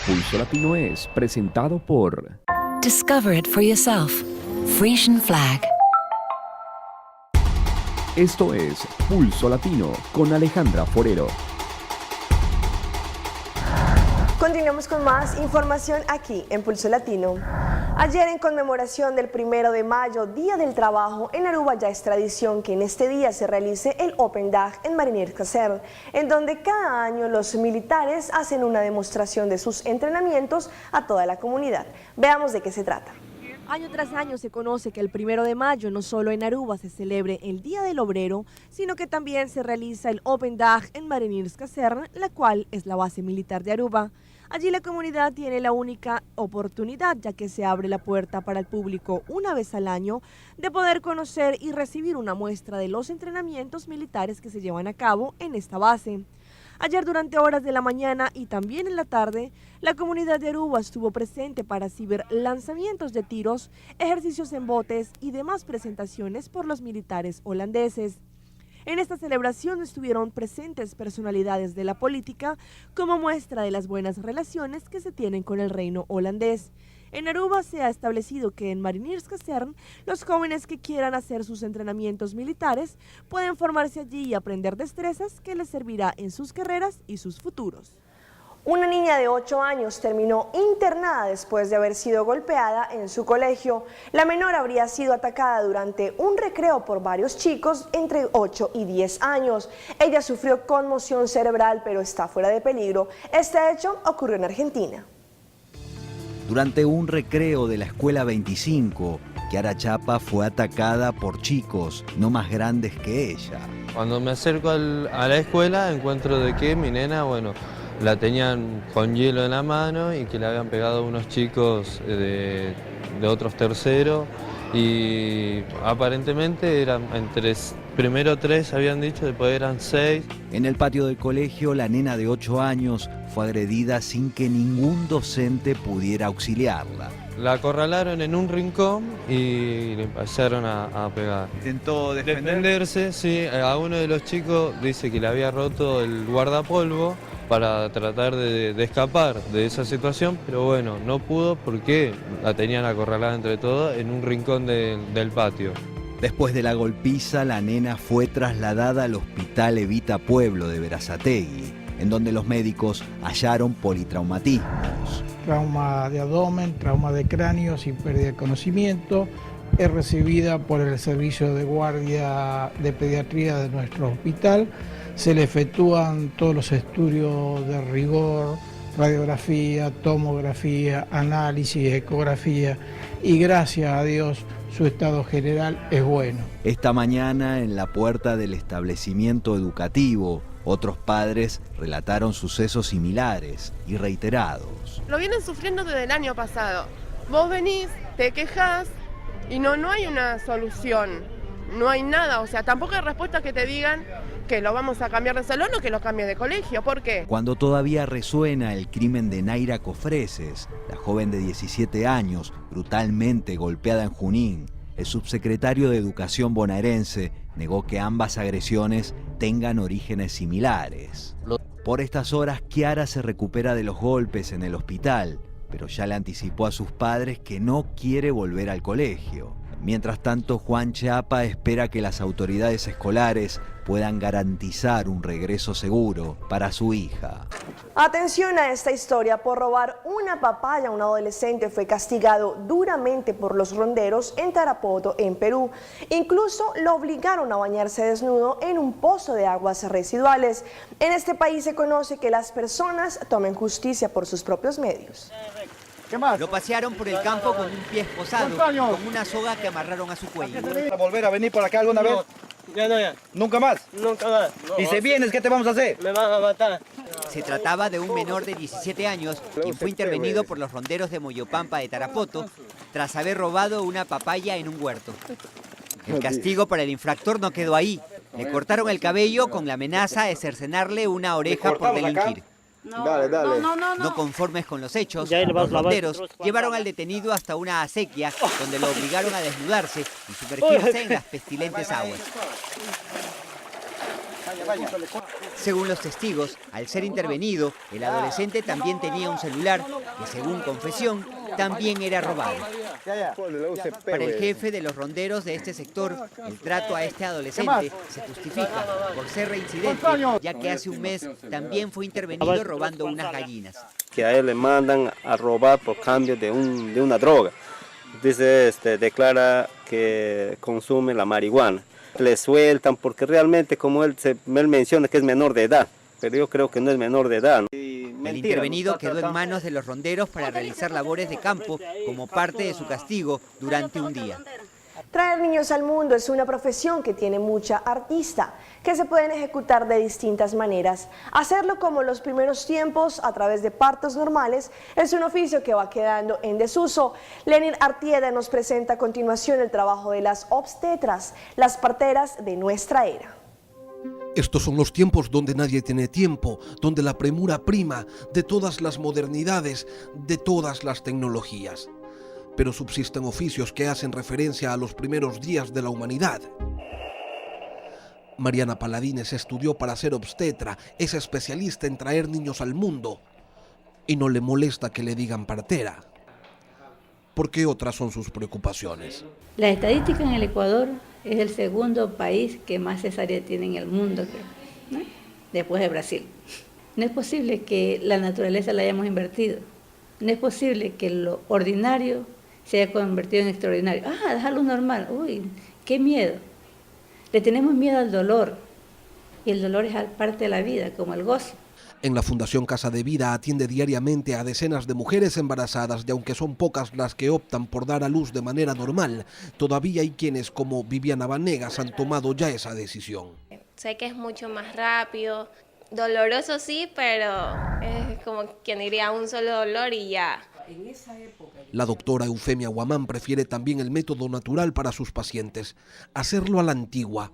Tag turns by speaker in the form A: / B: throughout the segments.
A: Pulso Latino es presentado por
B: Discover it for yourself. Frisian Flag.
A: Esto es Pulso Latino con Alejandra Forero.
C: Continuamos con más información aquí en Pulso Latino. Ayer, en conmemoración del 1 de mayo, Día del Trabajo, en Aruba ya es tradición que en este día se realice el Open Dag en Mariners Caserne, en donde cada año los militares hacen una demostración de sus entrenamientos a toda la comunidad. Veamos de qué se trata.
D: Año tras año se conoce que el 1 de mayo no solo en Aruba se celebre el Día del Obrero, sino que también se realiza el Open Dag en Mariners Caserne, la cual es la base militar de Aruba. Allí la comunidad tiene la única oportunidad, ya que se abre la puerta para el público una vez al año, de poder conocer y recibir una muestra de los entrenamientos militares que se llevan a cabo en esta base. Ayer, durante horas de la mañana y también en la tarde, la comunidad de Aruba estuvo presente para así ver lanzamientos de tiros, ejercicios en botes y demás presentaciones por los militares holandeses. En esta celebración estuvieron presentes personalidades de la política como muestra de las buenas relaciones que se tienen con el reino holandés. En Aruba se ha establecido que en Mariners Caserne los jóvenes que quieran hacer sus entrenamientos militares pueden formarse allí y aprender destrezas que les servirá en sus carreras y sus futuros.
C: Una niña de 8 años terminó internada después de haber sido golpeada en su colegio. La menor habría sido atacada durante un recreo por varios chicos entre 8 y 10 años. Ella sufrió conmoción cerebral, pero está fuera de peligro. Este hecho ocurrió en Argentina.
E: Durante un recreo de la escuela 25, Kiara Chapa fue atacada por chicos no más grandes que ella.
F: Cuando me acerco a la escuela encuentro de que mi nena, la tenían con hielo en la mano y que le habían pegado unos chicos de otros terceros y aparentemente eran primero 3 habían dicho, después eran 6.
E: En el patio del colegio, la nena de 8 años fue agredida sin que ningún docente pudiera auxiliarla.
F: La acorralaron en un rincón y le empezaron a pegar.
E: ¿Intentó
F: defenderse? Sí, a uno de los chicos dice que le había roto el guardapolvo para tratar de escapar de esa situación, pero bueno, no pudo porque la tenían acorralada entre todos en un rincón del patio.
E: Después de la golpiza, la nena fue trasladada al Hospital Evita Pueblo de Berazategui, en donde los médicos hallaron politraumatismos.
G: Trauma de abdomen, trauma de cráneo sin pérdida de conocimiento. Es recibida por el servicio de guardia de pediatría de nuestro hospital. Se le efectúan todos los estudios de rigor, radiografía, tomografía, análisis, ecografía y gracias a Dios su estado general es bueno.
E: Esta mañana, en la puerta del establecimiento educativo, otros padres relataron sucesos similares y reiterados.
H: Lo vienen sufriendo desde el año pasado. Vos venís, te quejás y no hay una solución, no hay nada, o sea, tampoco hay respuestas que te digan que lo vamos a cambiar de salón o que lo cambies de colegio. ¿Por qué?
E: Cuando todavía resuena el crimen de Naira Cofreses, la joven de 17 años, brutalmente golpeada en Junín, el subsecretario de Educación bonaerense negó que ambas agresiones tengan orígenes similares. Por estas horas, Kiara se recupera de los golpes en el hospital, pero ya le anticipó a sus padres que no quiere volver al colegio. Mientras tanto, Juan Chapa espera que las autoridades escolares puedan garantizar un regreso seguro para su hija.
C: Atención a esta historia. Por robar una papaya, un adolescente fue castigado duramente por los ronderos en Tarapoto, en Perú. Incluso lo obligaron a bañarse desnudo en un pozo de aguas residuales. En este país se conoce que las personas tomen justicia por sus propios medios.
I: ¿Qué más? Lo pasearon por el campo con un pie esposado, con una soga que amarraron a su cuello.
J: ¿A volver a venir por acá alguna vez?
K: Ya.
J: ¿Nunca más?
K: Nunca más.
J: ¿Y si vienes, qué te vamos a hacer?
K: Me van a matar.
I: Se trataba de un menor de 17 años, quien fue intervenido por los ronderos de Moyopampa de Tarapoto, tras haber robado una papaya en un huerto. El castigo para el infractor no quedó ahí. Le cortaron el cabello con la amenaza de cercenarle una oreja por delinquir.
J: Dale.
I: No conformes con los hechos, los ronderos llevaron al detenido hasta una acequia donde lo obligaron a desnudarse y sumergirse en las pestilentes aguas. Según los testigos, al ser intervenido, el adolescente también tenía un celular que, según confesión, también era robado. Para el jefe de los ronderos de este sector, el trato a este adolescente se justifica por ser reincidente, ya que hace un mes también fue intervenido robando unas gallinas.
K: Que a él le mandan a robar por cambio de una droga. Dice, declara que consume la marihuana. Le sueltan porque realmente, como él menciona que es menor de edad, pero yo creo que no es menor de edad.
I: El intervenido quedó en manos de los ronderos para realizar labores de campo como parte de su castigo durante un día.
C: Traer niños al mundo es una profesión que tiene mucha artista, que se pueden ejecutar de distintas maneras. Hacerlo como los primeros tiempos, a través de partos normales, es un oficio que va quedando en desuso. Lenin Artieda nos presenta a continuación el trabajo de las obstetras, las parteras de nuestra era.
L: Estos son los tiempos donde nadie tiene tiempo, donde la premura prima de todas las modernidades, de todas las tecnologías. Pero subsisten oficios que hacen referencia a los primeros días de la humanidad. Mariana Paladines estudió para ser obstetra, es especialista en traer niños al mundo y no le molesta que le digan partera, porque otras son sus preocupaciones.
M: La estadística en el Ecuador es el segundo país que más cesárea tiene en el mundo, ¿no? Después de Brasil. No es posible que la naturaleza la hayamos invertido, no es posible que lo ordinario se haya convertido en extraordinario. Dejarlo normal, uy, qué miedo. Le tenemos miedo al dolor, y el dolor es parte de la vida, como el gozo.
L: En la Fundación Casa de Vida atiende diariamente a decenas de mujeres embarazadas y aunque son pocas las que optan por dar a luz de manera normal, todavía hay quienes, como Viviana Vanegas, han tomado ya esa decisión.
N: Sé que es mucho más rápido, doloroso sí, pero es como quien diría un solo dolor y ya.
L: La doctora Eufemia Guamán prefiere también el método natural para sus pacientes, hacerlo a la antigua.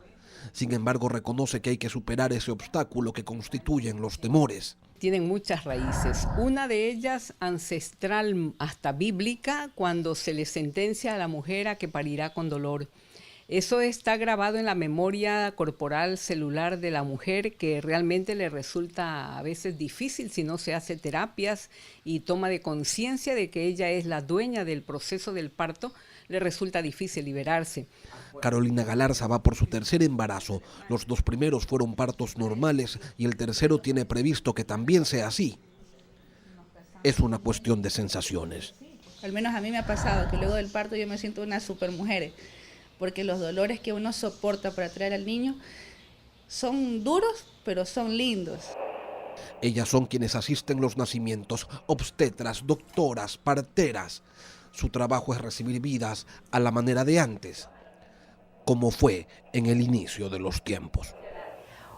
L: Sin embargo, reconoce que hay que superar ese obstáculo que constituyen los temores.
O: Tienen muchas raíces. Una de ellas ancestral, hasta bíblica, cuando se le sentencia a la mujer a que parirá con dolor. Eso está grabado en la memoria corporal celular de la mujer, que realmente le resulta a veces difícil si no se hace terapias y toma de conciencia de que ella es la dueña del proceso del parto, le resulta difícil liberarse.
L: Carolina Galarza va por su tercer embarazo. Los 2 primeros fueron partos normales y el tercero tiene previsto que también sea así. Es una cuestión de sensaciones.
P: Al menos a mí me ha pasado que luego del parto yo me siento una supermujer, porque los dolores que uno soporta para traer al niño son duros, pero son lindos.
L: Ellas son quienes asisten los nacimientos, obstetras, doctoras, parteras. Su trabajo es recibir vidas a la manera de antes, como fue en el inicio de los tiempos.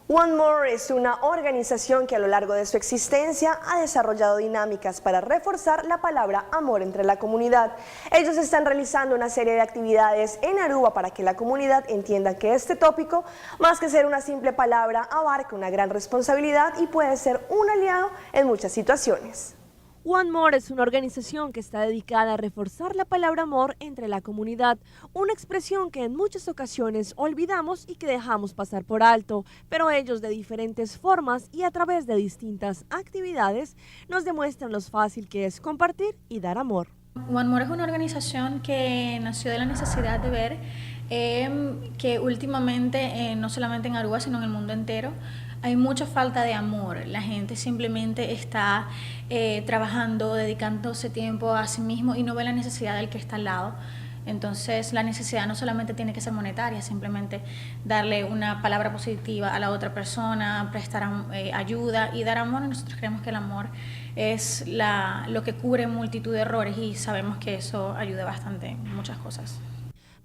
C: One More es una organización que a lo largo de su existencia ha desarrollado dinámicas para reforzar la palabra amor entre la comunidad. Ellos están realizando una serie de actividades en Aruba para que la comunidad entienda que este tópico, más que ser una simple palabra, abarca una gran responsabilidad y puede ser un aliado en muchas situaciones.
D: One More es una organización que está dedicada a reforzar la palabra amor entre la comunidad, una expresión que en muchas ocasiones olvidamos y que dejamos pasar por alto, pero ellos de diferentes formas y a través de distintas actividades nos demuestran lo fácil que es compartir y dar amor.
Q: One More es una organización que nació de la necesidad de ver que últimamente, no solamente en Aruba, sino en el mundo entero, hay mucha falta de amor. La gente simplemente está trabajando, dedicándose tiempo a sí mismo y no ve la necesidad del que está al lado. Entonces la necesidad no solamente tiene que ser monetaria, simplemente darle una palabra positiva a la otra persona, prestar ayuda y dar amor. Nosotros creemos que el amor es lo que cubre multitud de errores y sabemos que eso ayuda bastante en muchas cosas.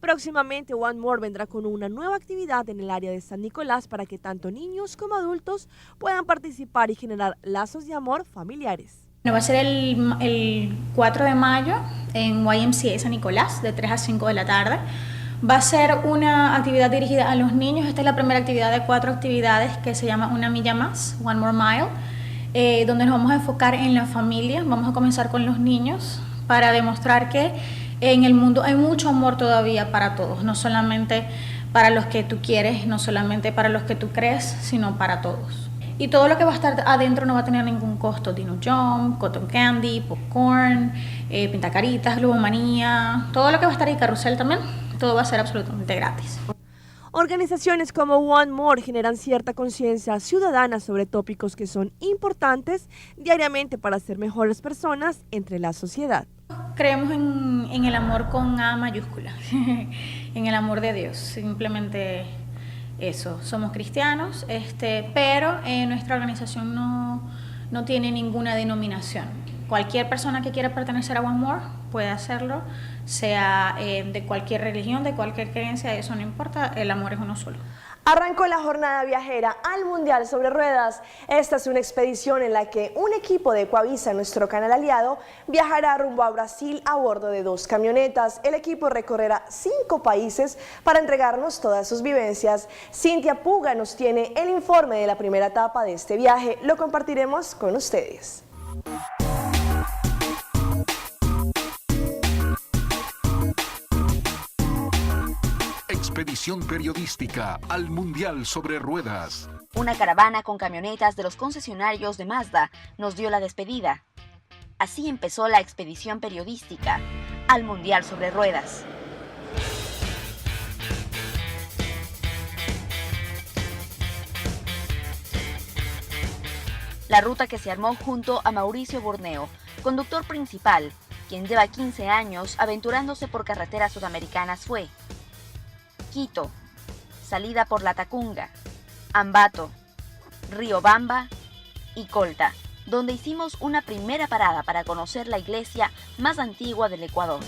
D: Próximamente One More vendrá con una nueva actividad en el área de San Nicolás para que tanto niños como adultos puedan participar y generar lazos de amor familiares.
Q: Va a ser el 4 de mayo en YMCA San Nicolás, de 3 a 5 de la tarde. Va a ser una actividad dirigida a los niños. Esta es la primera actividad de 4 actividades que se llama Una Milla Más, One More Mile, donde nos vamos a enfocar en la familia. Vamos a comenzar con los niños para demostrar que en el mundo hay mucho amor todavía para todos, no solamente para los que tú quieres, no solamente para los que tú crees, sino para todos. Y todo lo que va a estar adentro no va a tener ningún costo. Dino Jump, Cotton Candy, Popcorn, Pintacaritas, Globomanía, todo lo que va a estar ahí, Carrusel también, todo va a ser absolutamente gratis.
D: Organizaciones como One More generan cierta conciencia ciudadana sobre tópicos que son importantes diariamente para ser mejores personas entre la sociedad.
Q: Creemos en el amor con A mayúscula, en el amor de Dios, simplemente eso. Somos cristianos, pero nuestra organización no tiene ninguna denominación. Cualquier persona que quiera pertenecer a One More puede hacerlo, sea de cualquier religión, de cualquier creencia, eso no importa, el amor es uno solo.
C: Arrancó la jornada viajera al Mundial sobre Ruedas. Esta es una expedición en la que un equipo de Ecuavisa, nuestro canal aliado, viajará rumbo a Brasil a bordo de 2 camionetas. El equipo recorrerá 5 países para entregarnos todas sus vivencias. Cintia Puga nos tiene el informe de la primera etapa de este viaje. Lo compartiremos con ustedes.
R: Expedición periodística al Mundial sobre Ruedas.
S: Una caravana con camionetas de los concesionarios de Mazda nos dio la despedida. Así empezó la expedición periodística al Mundial sobre Ruedas. La ruta que se armó junto a Mauricio Borneo, conductor principal, quien lleva 15 años aventurándose por carreteras sudamericanas, fue Quito, salida por Latacunga, Ambato, Riobamba y Colta, donde hicimos una primera parada para conocer la iglesia más antigua del Ecuador.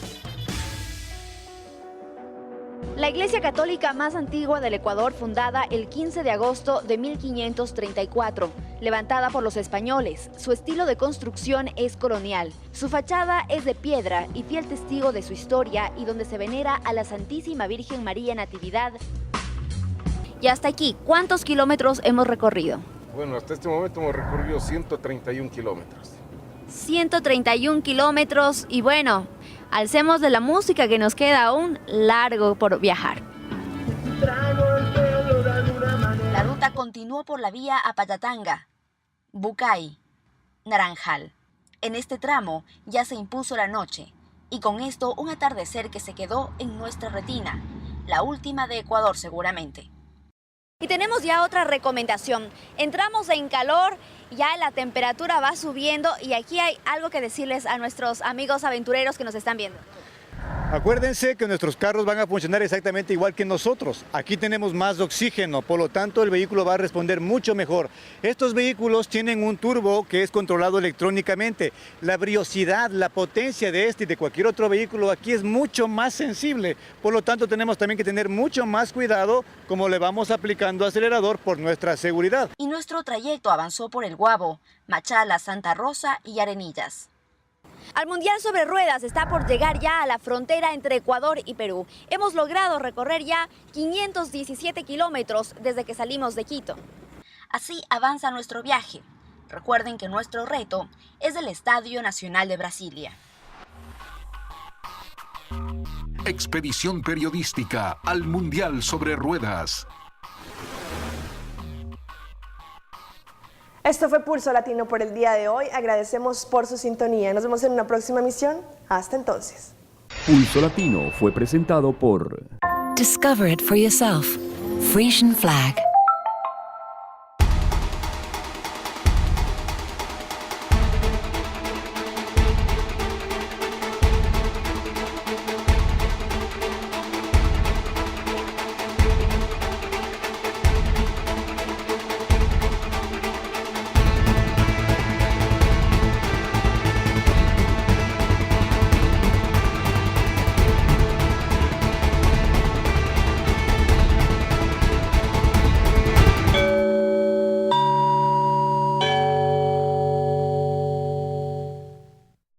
S: La iglesia católica más antigua del Ecuador, fundada el 15 de agosto de 1534, levantada por los españoles. Su estilo de construcción es colonial. Su fachada es de piedra y fiel testigo de su historia, y donde se venera a la Santísima Virgen María Natividad. Y hasta aquí, ¿cuántos kilómetros hemos recorrido?
T: Bueno, hasta este momento hemos recorrido 131 kilómetros.
S: 131 kilómetros y bueno, alcemos de la música que nos queda aún largo por viajar. La ruta continuó por la vía Apayatanga, Bucay, Naranjal. En este tramo ya se impuso la noche y con esto un atardecer que se quedó en nuestra retina, la última de Ecuador seguramente. Y tenemos ya otra recomendación. Entramos en calor, ya la temperatura va subiendo y aquí hay algo que decirles a nuestros amigos aventureros que nos están viendo.
U: Acuérdense que nuestros carros van a funcionar exactamente igual que nosotros. Aquí tenemos más oxígeno, por lo tanto el vehículo va a responder mucho mejor. Estos vehículos tienen un turbo que es controlado electrónicamente. La briosidad, la potencia de este y de cualquier otro vehículo aquí es mucho más sensible. Por lo tanto tenemos también que tener mucho más cuidado como le vamos aplicando acelerador por nuestra seguridad.
S: Y nuestro trayecto avanzó por El Guabo, Machala, Santa Rosa y Arenillas. Al Mundial sobre Ruedas está por llegar ya a la frontera entre Ecuador y Perú. Hemos logrado recorrer ya 517 kilómetros desde que salimos de Quito. Así avanza nuestro viaje. Recuerden que nuestro reto es el Estadio Nacional de Brasilia.
R: Expedición periodística al Mundial sobre Ruedas.
C: Esto fue Pulso Latino por el día de hoy. Agradecemos por su sintonía. Nos vemos en una próxima emisión. Hasta entonces.
A: Pulso Latino fue presentado por...
B: Discover it for yourself. Frisian Flag.